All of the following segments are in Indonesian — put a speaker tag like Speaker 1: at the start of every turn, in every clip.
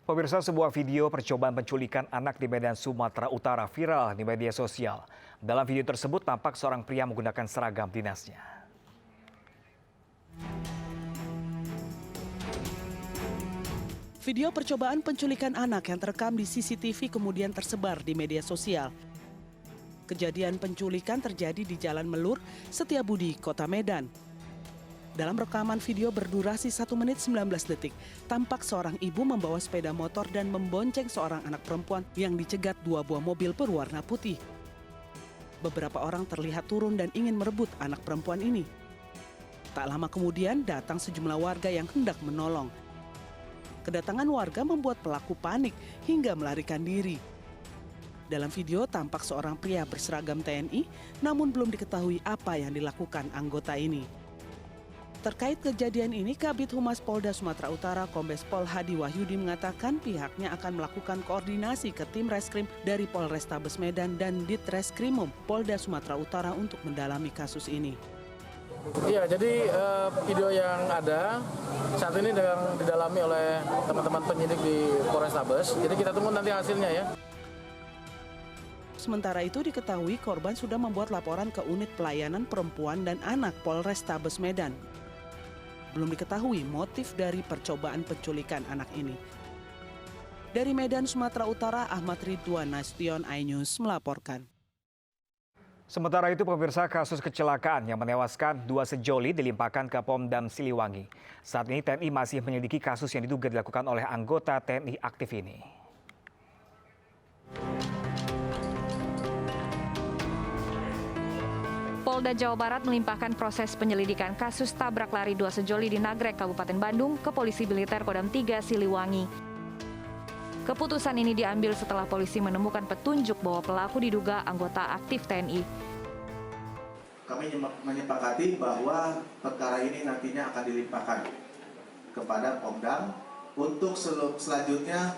Speaker 1: Pemirsa, sebuah video percobaan penculikan anak di Medan, Sumatera Utara viral di media sosial. Dalam video tersebut tampak seorang pria menggunakan seragam dinasnya.
Speaker 2: Video percobaan penculikan anak yang terekam di CCTV kemudian tersebar di media sosial. Kejadian penculikan terjadi di Jalan Melur, Setiabudi, Kota Medan. Dalam rekaman video berdurasi 1 menit 19 detik, tampak seorang ibu membawa sepeda motor dan membonceng seorang anak perempuan yang dicegat 2 buah mobil berwarna putih. Beberapa orang terlihat turun dan ingin merebut anak perempuan ini. Tak lama kemudian datang sejumlah warga yang hendak menolong. Kedatangan warga membuat pelaku panik hingga melarikan diri. Dalam video tampak seorang pria berseragam TNI, namun belum diketahui apa yang dilakukan anggota ini. Terkait kejadian ini, Kabid Humas Polda Sumatera Utara Kombes Pol Hadi Wahyudi mengatakan pihaknya akan melakukan koordinasi ke tim reskrim dari Polrestabes Medan dan Ditreskrimum Polda Sumatera Utara untuk mendalami kasus ini.
Speaker 3: Iya, jadi video yang ada saat ini didalami oleh teman-teman penyidik di Polrestabes. Jadi kita tunggu nanti hasilnya ya.
Speaker 2: Sementara itu diketahui korban sudah membuat laporan ke Unit Pelayanan Perempuan dan Anak Polrestabes Medan. Belum diketahui motif dari percobaan penculikan anak ini. Dari Medan, Sumatera Utara, Ahmad Ridwan Nasution, iNews melaporkan.
Speaker 1: Sementara itu, pemirsa, kasus kecelakaan yang menewaskan 2 sejoli dilimpahkan ke Pomdam Siliwangi. Saat ini TNI masih menyelidiki kasus yang diduga dilakukan oleh anggota TNI aktif ini.
Speaker 4: Polda Jawa Barat melimpahkan proses penyelidikan kasus tabrak lari 2 sejoli di Nagrek, Kabupaten Bandung ke Polisi Militer Kodam 3 Siliwangi. Keputusan ini diambil setelah polisi menemukan petunjuk bahwa pelaku diduga anggota aktif TNI.
Speaker 5: Kami menyepakati bahwa perkara ini nantinya akan dilimpahkan kepada Pomdam untuk selanjutnya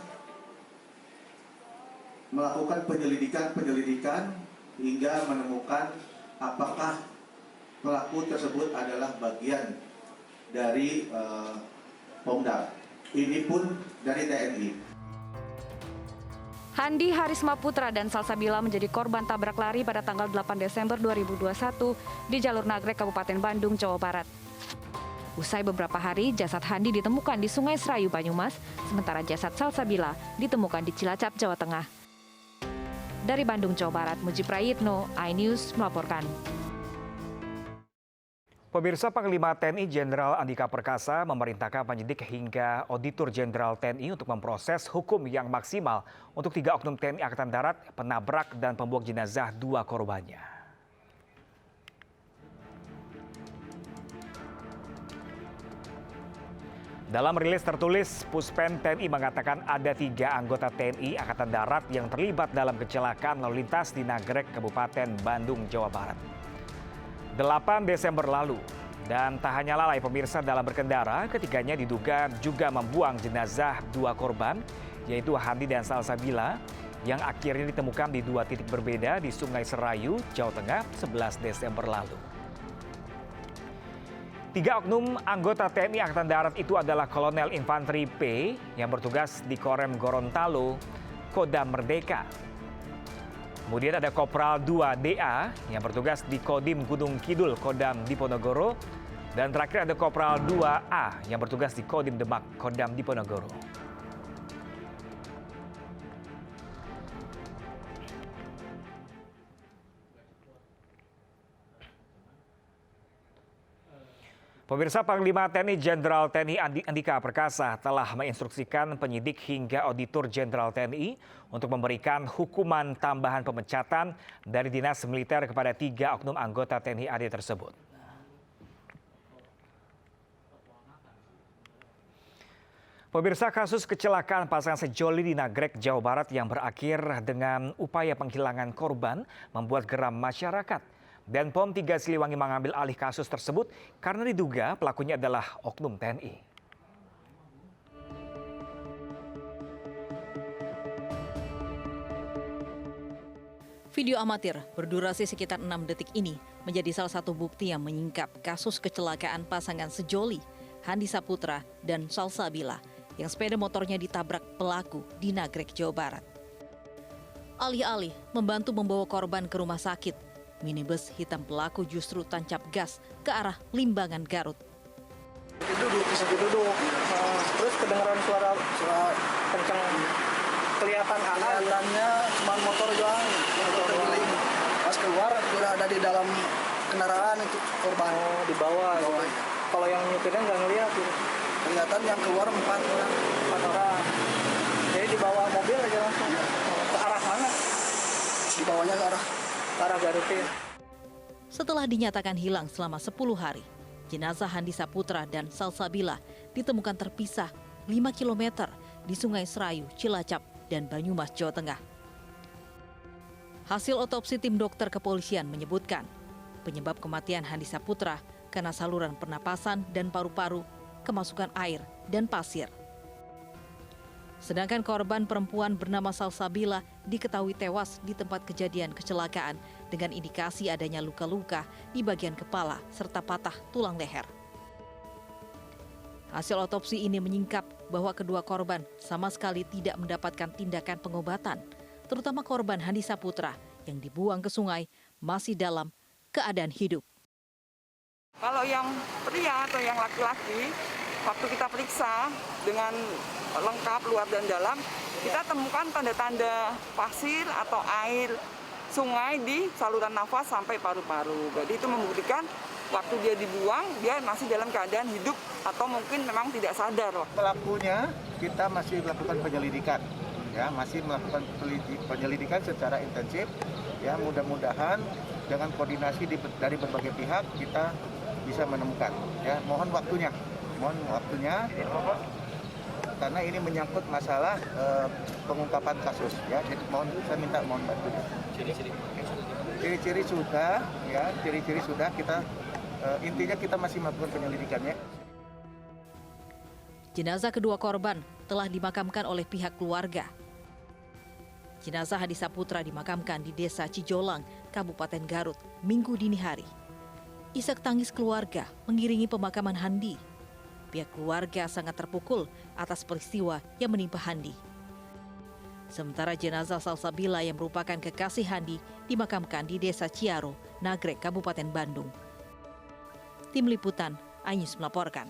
Speaker 5: melakukan penyelidikan hingga menemukan apakah pelaku tersebut adalah bagian dari Pomdam. Ini pun dari TNI.
Speaker 4: Handi Harisma Putra dan Salsabila menjadi korban tabrak lari pada tanggal 8 Desember 2021 di jalur Nagrek, Kabupaten Bandung, Jawa Barat. Usai beberapa hari, jasad Handi ditemukan di Sungai Serayu, Banyumas, sementara jasad Salsabila ditemukan di Cilacap, Jawa Tengah. Dari Bandung, Jawa Barat, Muji Prayitno, iNews melaporkan.
Speaker 1: Pemirsa, Panglima TNI Jenderal Andika Perkasa memerintahkan penyidik hingga Auditor Jenderal TNI untuk memproses hukum yang maksimal untuk 3 oknum TNI Angkatan Darat, penabrak dan pembuang jenazah 2 korbannya. Dalam rilis tertulis, Puspen TNI mengatakan ada 3 anggota TNI Angkatan Darat yang terlibat dalam kecelakaan lalu lintas di Nagrek, Kabupaten Bandung, Jawa Barat. 8 Desember lalu, dan tak hanya lalai pemirsa dalam berkendara, ketiganya diduga juga membuang jenazah 2 korban, yaitu Handi dan Salsabila, yang akhirnya ditemukan di 2 titik berbeda di Sungai Serayu, Jawa Tengah, 11 Desember lalu. 3 oknum anggota TNI Angkatan Darat itu adalah Kolonel Infanteri P yang bertugas di Korem Gorontalo, Kodam Merdeka. Kemudian ada Kopral 2 DA yang bertugas di Kodim Gunung Kidul, Kodam Diponegoro. Dan terakhir ada Kopral 2A yang bertugas di Kodim Demak, Kodam Diponegoro. Pemirsa, Panglima TNI Jenderal TNI Andika Perkasa telah menginstruksikan penyidik hingga Auditor Jenderal TNI untuk memberikan hukuman tambahan pemecatan dari Dinas Militer kepada 3 oknum anggota TNI AD tersebut. Pemirsa, kasus kecelakaan pasangan sejoli di Nagrek, Jawa Barat yang berakhir dengan upaya penghilangan korban membuat geram masyarakat. Dan POM 3 Siliwangi mengambil alih kasus tersebut karena diduga pelakunya adalah oknum TNI.
Speaker 6: Video amatir berdurasi sekitar 6 detik ini menjadi salah satu bukti yang menyingkap kasus kecelakaan pasangan sejoli Handi Saputra dan Salsabila yang sepeda motornya ditabrak pelaku di Nagrek, Jawa Barat. Alih-alih membantu membawa korban ke rumah sakit, minibus hitam pelaku justru tancap gas ke arah Limbangan, Garut.
Speaker 7: Bisa duduk, terus kedengaran suara kencang, kelihatan kelihatannya cuma motor doang, pas keluar udah ada di dalam kendaraan itu korban. Oh, di bawah. Kalau yang nyupirnya nggak ngelihat gitu. Kelihatan yang keluar 4 orang. Jadi di bawah mobil aja langsung. Ke arah mana? Di bawahnya ke arah Garut.
Speaker 6: Setelah dinyatakan hilang selama 10 hari, jenazah Handi Saputra dan Salsabila ditemukan terpisah 5 km di Sungai Serayu, Cilacap, dan Banyumas, Jawa Tengah. Hasil otopsi tim dokter kepolisian menyebutkan penyebab kematian Handi Saputra karena saluran pernapasan dan paru-paru kemasukan air dan pasir. Sedangkan korban perempuan bernama Salsabila diketahui tewas di tempat kejadian kecelakaan dengan indikasi adanya luka-luka di bagian kepala serta patah tulang leher. Hasil otopsi ini menyingkap bahwa kedua korban sama sekali tidak mendapatkan tindakan pengobatan, terutama korban Handi Saputra yang dibuang ke sungai masih dalam keadaan hidup.
Speaker 8: Kalau yang pria atau yang laki-laki, waktu kita periksa dengan lengkap luar dan dalam, kita temukan tanda-tanda pasir atau air sungai di saluran nafas sampai paru-paru. Jadi itu membuktikan waktu dia dibuang, dia masih dalam keadaan hidup atau mungkin memang tidak sadar.
Speaker 5: Pelakunya kita masih melakukan penyelidikan, ya masih melakukan penyelidikan secara intensif. Ya mudah-mudahan dengan koordinasi dari berbagai pihak kita bisa menemukan. Ya mohon waktunya karena ini menyangkut masalah pengungkapan kasus. Ya jadi saya minta bantunya. Ciri-ciri sudah kita intinya kita masih melakukan penyelidikannya.
Speaker 6: Jenazah kedua korban telah dimakamkan oleh pihak keluarga. Jenazah Handi Saputra dimakamkan di Desa Cijolang, Kabupaten Garut, Minggu dini hari. Isak tangis keluarga mengiringi pemakaman Handi. Pihak keluarga sangat terpukul atas peristiwa yang menimpa Handi. Sementara jenazah Salsabila yang merupakan kekasih Handi dimakamkan di Desa Ciaro, Nagrek, Kabupaten Bandung. Tim Liputan, iNews melaporkan.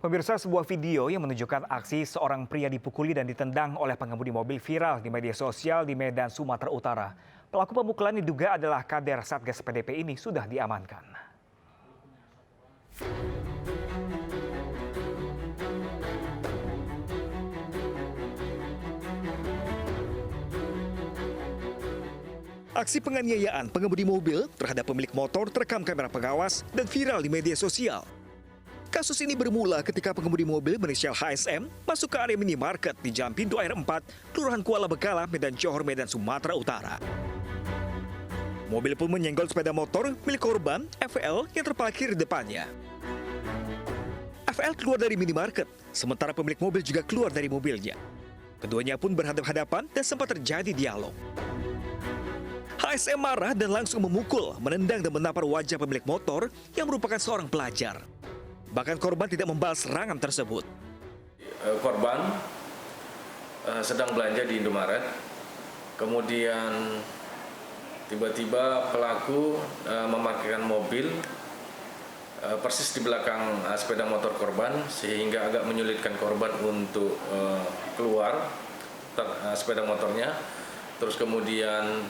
Speaker 1: Pemirsa, sebuah video yang menunjukkan aksi seorang pria dipukuli dan ditendang oleh pengemudi mobil viral di media sosial di Medan, Sumatera Utara. Pelaku pemukulan diduga adalah kader Satgas PDP ini sudah diamankan. Aksi penganiayaan pengemudi mobil terhadap pemilik motor terekam kamera pengawas dan viral di media sosial. Kasus ini bermula ketika pengemudi mobil berinisial HSM masuk ke area minimarket di Jalan Pintu Air 4, Kelurahan Kuala Bekala, Medan Johor, Medan, Sumatera Utara. Mobil pun menyenggol sepeda motor milik korban, FL, yang terparkir di depannya. FL keluar dari minimarket, sementara pemilik mobil juga keluar dari mobilnya. Keduanya pun berhadapan-hadapan dan sempat terjadi dialog. HSM marah dan langsung memukul, menendang dan menampar wajah pemilik motor yang merupakan seorang pelajar. Bahkan korban tidak membalas serangan tersebut.
Speaker 9: Korban sedang belanja di Indomaret, kemudian tiba-tiba pelaku memarkirkan mobil persis di belakang sepeda motor korban, sehingga agak menyulitkan korban untuk keluar sepeda motornya. Terus kemudian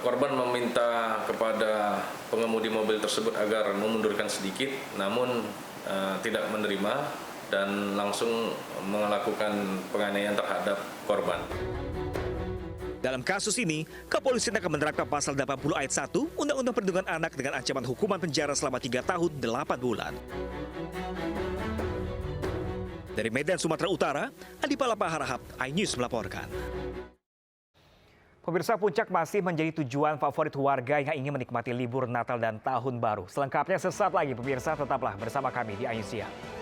Speaker 9: korban meminta kepada pengemudi mobil tersebut agar memundurkan sedikit, namun tidak menerima dan langsung melakukan penganiayaan terhadap korban.
Speaker 1: Dalam kasus ini, kepolisian akan menerapkan pasal 80 ayat 1 Undang-Undang Perlindungan Anak dengan ancaman hukuman penjara selama 3 tahun 8 bulan. Dari Medan, Sumatera Utara, Adi Palapa Harahap, iNews melaporkan. Pemirsa, Puncak masih menjadi tujuan favorit warga yang ingin menikmati libur Natal dan Tahun Baru. Selengkapnya sesaat lagi, pemirsa, tetaplah bersama kami di iNews Siang.